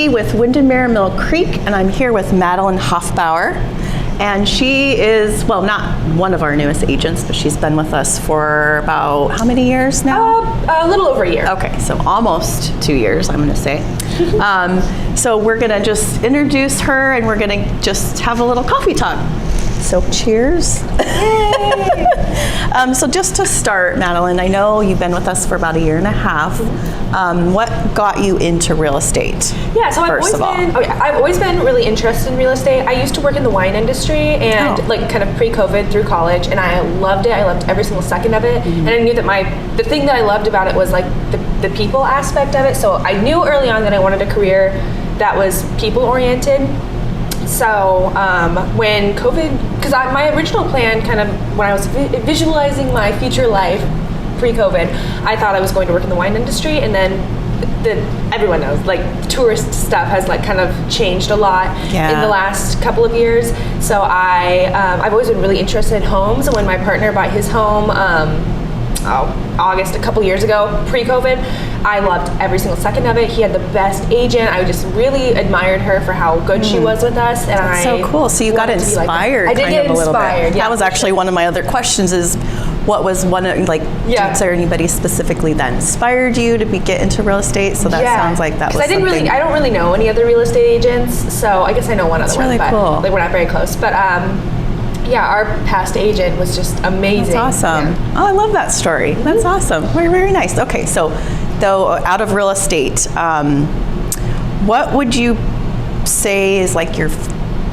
Katie with Windermere Mill Creek, and I'm here with Madilyn Hofbauer. And she is, well, not one of our newest agents, but she's been with us for about how many years now? A little over a year. Okay, so almost 2 years, I'm going to say. So we're going to just introduce her, and we're going to just have a little coffee talk. So cheers. Yay! So just to start, Madilyn, I know you've been with us for about a year and a half. What got you into real estate? Yeah, so I've always been really interested in real estate. I used to work in the wine industry and like kind of pre-COVID through college, and I loved it. I loved every single second of it. And I knew that the thing that I loved about it was like the people aspect of it. So I knew early on that I wanted a career that was people oriented. So when COVID, because my original plan kind of, when I was visualizing my future life pre-COVID, I thought I was going to work in the wine industry, and then everyone knows, like tourist stuff has like kind of changed a lot in the last couple of years. So I've always been really interested in homes, and when my partner bought his home, August, a couple years ago, pre-COVID, I loved every single second of it. He had the best agent. I just really admired her for how good she was with us. And That's so cool. So you got inspired I did kind get of a little inspired, bit. yeah. That was actually one of my other questions is, what was one of, like, is there anybody specifically that inspired you to get into real estate? So that sounds like that was something. I don't really know any other real estate agents, so I guess I know one other one. Really but cool. Like, we're not very close. But yeah, our past agent was just amazing. That's awesome. Yeah. Oh, I love that story. That's awesome. Very, very nice. Okay, so though out of real estate, what would you say is like your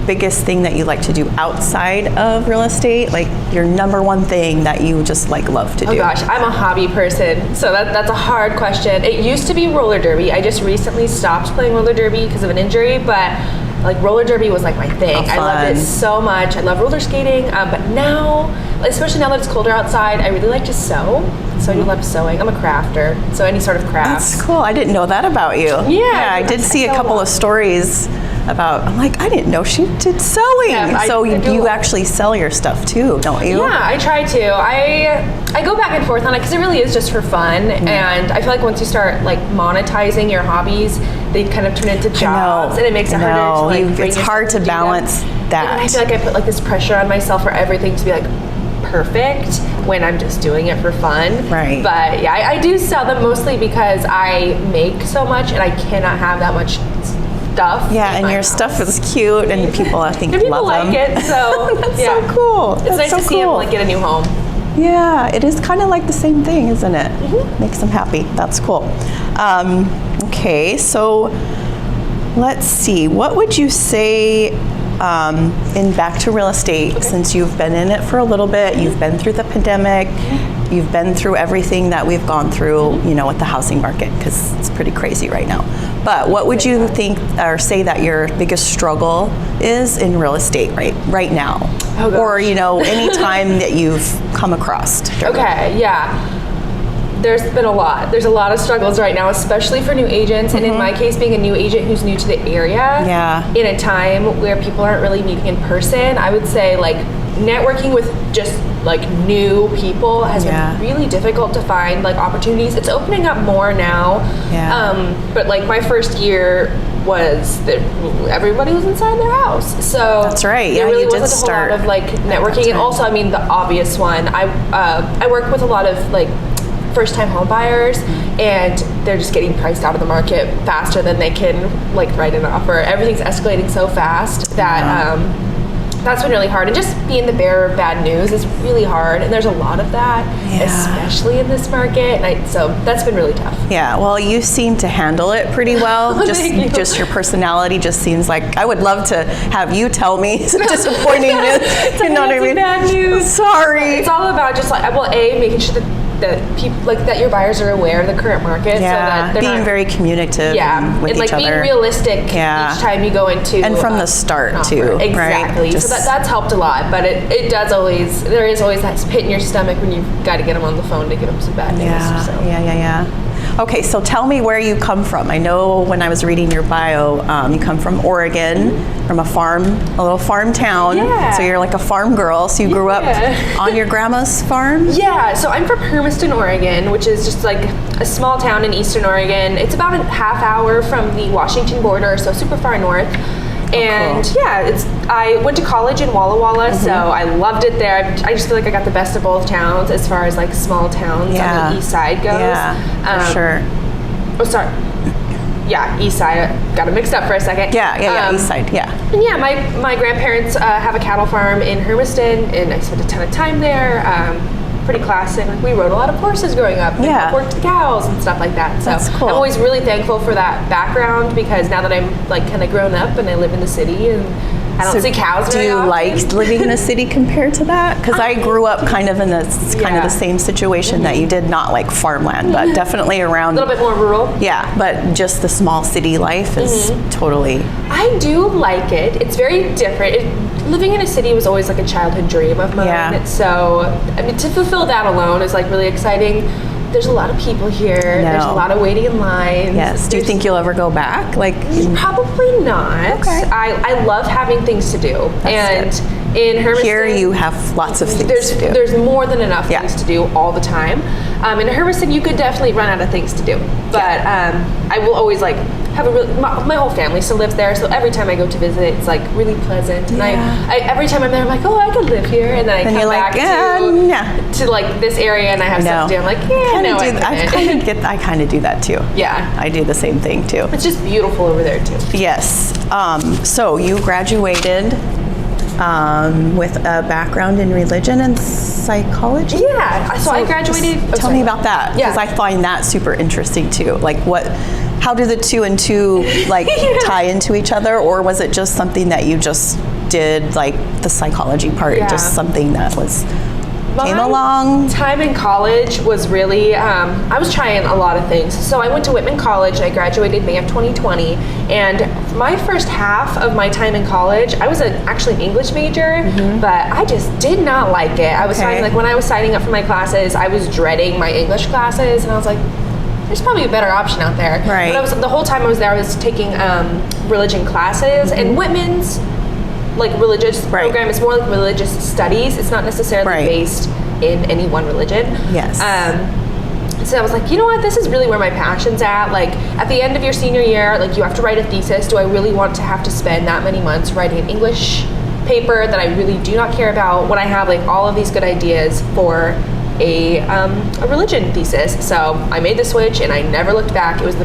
biggest thing that you like to do outside of real estate? Like your number one thing that you just like love to do? Oh gosh, I'm a hobby person, so that's a hard question. It used to be roller derby. I just recently stopped playing roller derby because of an injury, but like roller derby was like my thing. I loved it so much. I love roller skating, but now, especially now that it's colder outside, I really like to sew. So I do love sewing. I'm a crafter, so any sort of crafts. That's cool. I didn't know that about you. Yeah, I did see a couple of stories about, I'm like, I didn't know she did sewing. Yeah, so you actually sell your stuff too, don't you? Yeah, I try to. I go back and forth on it because it really is just for fun. And I feel like once you start like monetizing your hobbies, they kind of turn into jobs, and it makes it harder to like it's hard to balance that. And I feel like I put like this pressure on myself for everything to be like perfect when I'm just doing it for fun. Right. But yeah, I do sell them mostly because I make so much and I cannot have that much stuff. Yeah, and your stuff is cute, and people I think people love like them. it. So That's so cool. It's nice to see them like get a new home. Yeah, it is kind of like the same thing, isn't it? Makes them happy. That's cool. Okay, so let's see. What would you say in back to real estate, since you've been in it for a little bit, you've been through the pandemic, you've been through everything that we've gone through, you know, with the housing market, because it's pretty crazy right now. But what would you think or say that your biggest struggle is in real estate right now? Oh, or, you know, any time that you've come across? Okay, yeah. There's been a lot. There's a lot of struggles right now, especially for new agents. And in my case, being a new agent who's new to the area, in a time where people aren't really meeting in person, I would say like networking with just like new people has been really difficult to find like opportunities. It's opening up more now. But like my first year was that everybody was inside their house. So that's right. There really wasn't a whole lot of like networking. And also, I mean, the obvious one, I work with a lot of like first-time home buyers, and they're just getting priced out of the market faster than they can like write an offer. Everything's escalating so fast that that's been really hard. And just being the bearer of bad news is really hard, and there's a lot of that, especially in this market. And so that's been really tough. Yeah, well, you seem to handle it pretty well. Just your personality just seems like, I would love to have you tell me some disappointing news. You know what I mean? Bad news. Sorry. It's all about just like, well, making sure that people like that your buyers are aware of the current market, so that they're being very communicative with and like each other. Being realistic each time you go into and from the start too, exactly. Right? So that's helped a lot, but there is always that pit in your stomach when you've got to get them on the phone to give them some bad news. Yeah. Okay, so tell me where you come from. I know when I was reading your bio, you come from Oregon, from a little farm town. Yeah. So you're like a farm girl. So you grew up on your grandma's farm? Yeah, so I'm from Hermiston, Oregon, which is just like a small town in eastern Oregon. It's about a half hour from the Washington border, so super far north. And cool. I went to college in Walla Walla, so I loved it there. I just feel like I got the best of both towns as far as like small towns on the east side goes. Yeah, for sure. Oh, sorry. Yeah, east side. Got it mixed up for a second. Yeah, east side, yeah. And yeah, my grandparents have a cattle farm in Hermiston, and I spent a ton of time there. Pretty classic. Like, we rode a lot of horses growing up. Yeah. Worked the cows and stuff like that. So that's cool. I'm always really thankful for that background, because now that I'm like kind of grown up and I live in the city and I don't see cows very often. Do you like living in a city compared to that? Because I grew up kind of in the same situation that you did, not like farmland, but definitely around a little bit more rural. Yeah, but just the small city life is totally. I do like it. It's very different. Living in a city was always like a childhood dream of mine. Yeah. So, I mean, to fulfill that alone is like really exciting. There's a lot of people here. There's a lot of waiting in lines. Yes. Do you think you'll ever go back? Probably not. Okay. I love having things to do. That's and in Hermiston, here you have lots of things to do. There's more than enough things to do all the time. In Hermiston, you could definitely run out of things to do. But I will always like have my whole family still lives there, so every time I go to visit, it's like really pleasant. And I every time I'm there, I'm like, oh, I could live here. And then I come back to like this area, and I have stuff to do. I'm like, I kind of do that too. Yeah, I do the same thing too. It's just beautiful over there too. Yes. So you graduated with a background in religion and psychology? Yeah. So I graduated. Tell me about that, because I find that super interesting too. Like how do the two and two like tie into each other, or was it just something that you just did, like the psychology part, just something that came along? Time in college was really, I was trying a lot of things. So I went to Whitman College. I graduated May of 2020. And my first half of my time in college, I was actually an English major, but I just did not like it. I was finding, like, when I was signing up for my classes, I was dreading my English classes. And I was like, there's probably a better option out there. Right. But the whole time I was there, I was taking religion classes. And Whitman's religious program is more like religious studies. It's not necessarily based in any one religion. Yes. So I was like, you know what, this is really where my passion's at. Like, at the end of your senior year, like, you have to write a thesis. Do I really want to have to spend that many months writing an English paper that I really do not care about, when I have like all of these good ideas for a religion thesis? So I made the switch, and I never looked back. It was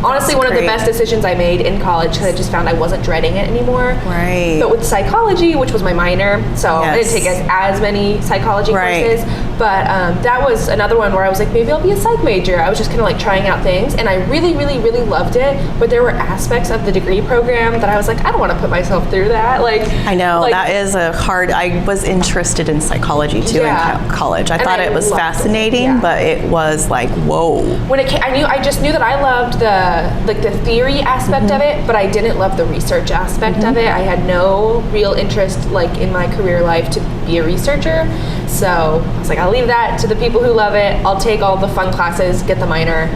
honestly one of the best decisions I made in college, because I just found I wasn't dreading it anymore. Right. But with psychology, which was my minor, so I didn't take as many psychology courses, but that was another one where I was like, maybe I'll be a psych major. I was just kind of like trying out things, and I really, really, really loved it. But there were aspects of the degree program that I was like, I don't want to put myself through that. Like, I know, that is I was interested in psychology too in college. I thought it was fascinating, but it was like, whoa. When it came, I just knew that I loved the theory aspect of it, but I didn't love the research aspect of it. I had no real interest, like, in my career life to be a researcher. So I was like, I'll leave that to the people who love it. I'll take all the fun classes, get the minor.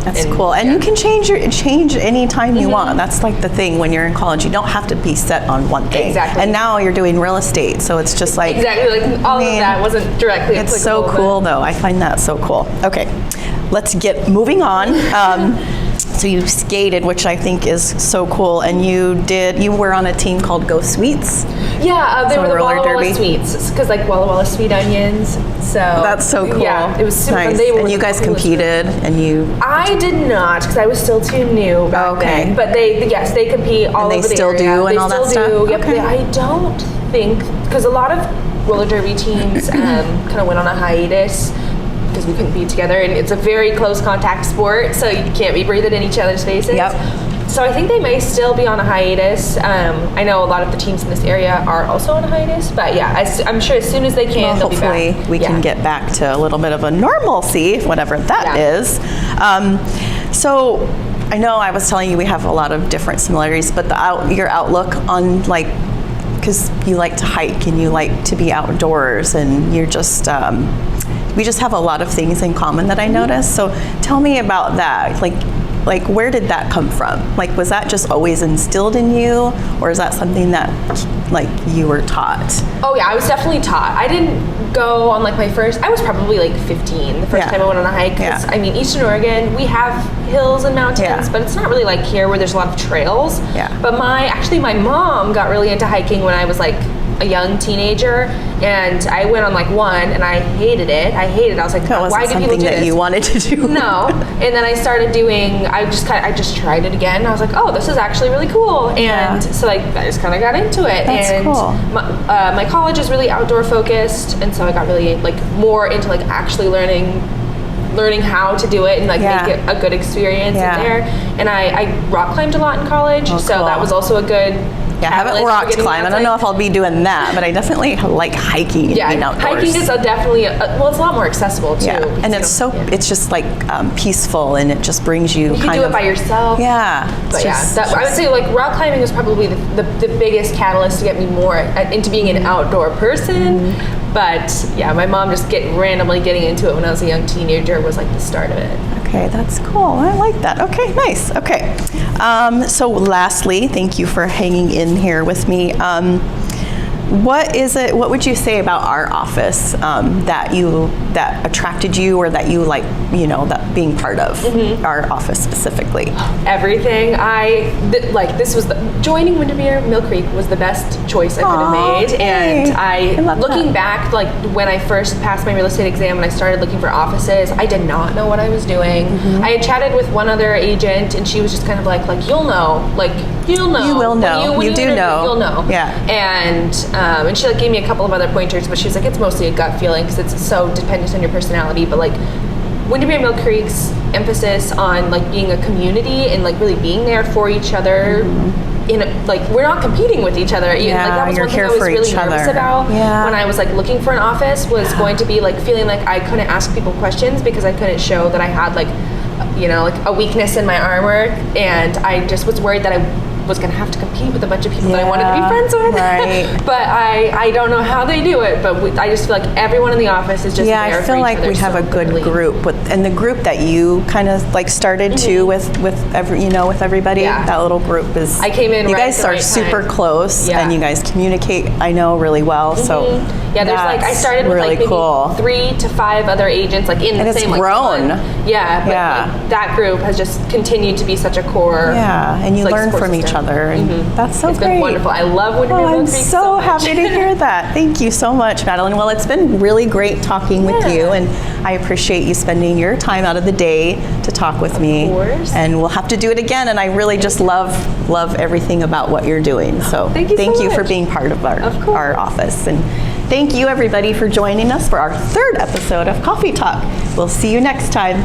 That's cool. And you can change any time you want. That's like the thing when you're in college. You don't have to be set on one thing. Exactly. And now you're doing real estate, so it's just like... Exactly. Like, all of that wasn't directly applicable. It's so cool, though. I find that so cool. Okay, let's get moving on. So you skated, which I think is so cool, and you were on a team called Go Sweets. Yeah, they were the Walla Walla Sweets, because like Walla Walla sweet onions. So that's so cool. Yeah, it was super nice. They were and you guys competed, and you. I did not, because I was still too new back then. But they compete all over the area. They still do, and all that stuff. They still do. Yep. I don't think, because a lot of roller derby teams kind of went on a hiatus, because we couldn't be together, and it's a very close contact sport, so you can't be breathing in each other's faces. Yep. So I think they may still be on a hiatus. I know a lot of the teams in this area are also on a hiatus, but yeah, I'm sure as soon as they can, they'll be back. Hopefully we can get back to a little bit of a normalcy, whatever that is. So I know I was telling you we have a lot of different similarities, but your outlook on, like, because you like to hike and you like to be outdoors, and you're just we just have a lot of things in common that I noticed. So tell me about that. Like where did that come from? Like, was that just always instilled in you, or is that something that like you were taught? Oh yeah, I was definitely taught. I didn't go on like I was probably like 15 the first time I went on a hike. I mean, Eastern Oregon, we have hills and mountains, but it's not really like here where there's a lot of trails. But my mom got really into hiking when I was like a young teenager, and I went on like one, and I hated it. I was like, why do people do this? That you wanted to do? No. And then I started doing. I just tried it again. I was like, oh, this is actually really cool. And so like I just kind of got into it. That's cool. My college is really outdoor focused, and so I got really like more into like actually learning how to do it and like make it a good experience in there. And I rock climbed a lot in college, so that was also a good. I haven't rock climbed. I don't know if I'll be doing that, but I definitely like hiking and being outdoors. Hiking is definitely it's a lot more accessible too. And it's it's just like peaceful, and it just brings you. You can do it by yourself. But I would say like rock climbing was probably the biggest catalyst to get me more into being an outdoor person. But my mom just randomly getting into it when I was a young teenager was like the start of it. Okay, that's cool. I like that. Okay, nice. Okay. So lastly, thank you for hanging in here with me. What would you say about our office that attracted you, or that you like, that being part of our office specifically? Everything. Joining Windermere Mill Creek was the best choice I could have made. And looking back, like when I first passed my real estate exam and I started looking for offices, I did not know what I was doing. I had chatted with one other agent, and she was just kind of like you'll know, you'll know. You will know. You do know. You'll know. Yeah. And she like gave me a couple of other pointers, but she was like, it's mostly a gut feeling because it's so dependent on your personality. But like Windermere Mill Creek's emphasis on like being a community and like really being there for each other. We're not competing with each other. That was one thing I was really nervous about when I was like looking for an office, was going to be like feeling like I couldn't ask people questions because I couldn't show that I had like a weakness in my armor, and I just was worried that I was going to have to compete with a bunch of people that I wanted to be friends with. Right. But I don't know how they do it, but I just feel like everyone in the office is just there for each other. I feel like we have a good group and the group that you kind of like started too with everybody. That little group is. I came in. You guys are super close, and you guys communicate, I know, really well. So there's like I started with like maybe 3 to 5 other agents like in the same. It's grown. But that group has just continued to be such a core. And you learn from each other, and that's so great. It's great. been wonderful. I love Windermere Mill Creek. I'm so happy to hear that. Thank you so much, Madilyn. Well, it's been really great talking with you, and I appreciate you spending your time out of the day to talk with me. Of course. And we'll have to do it again, and I really just love everything about what you're doing. So thank you for being part of our office. And thank you, everybody, for joining us for our 3rd episode of Coffee Talk. We'll see you next time.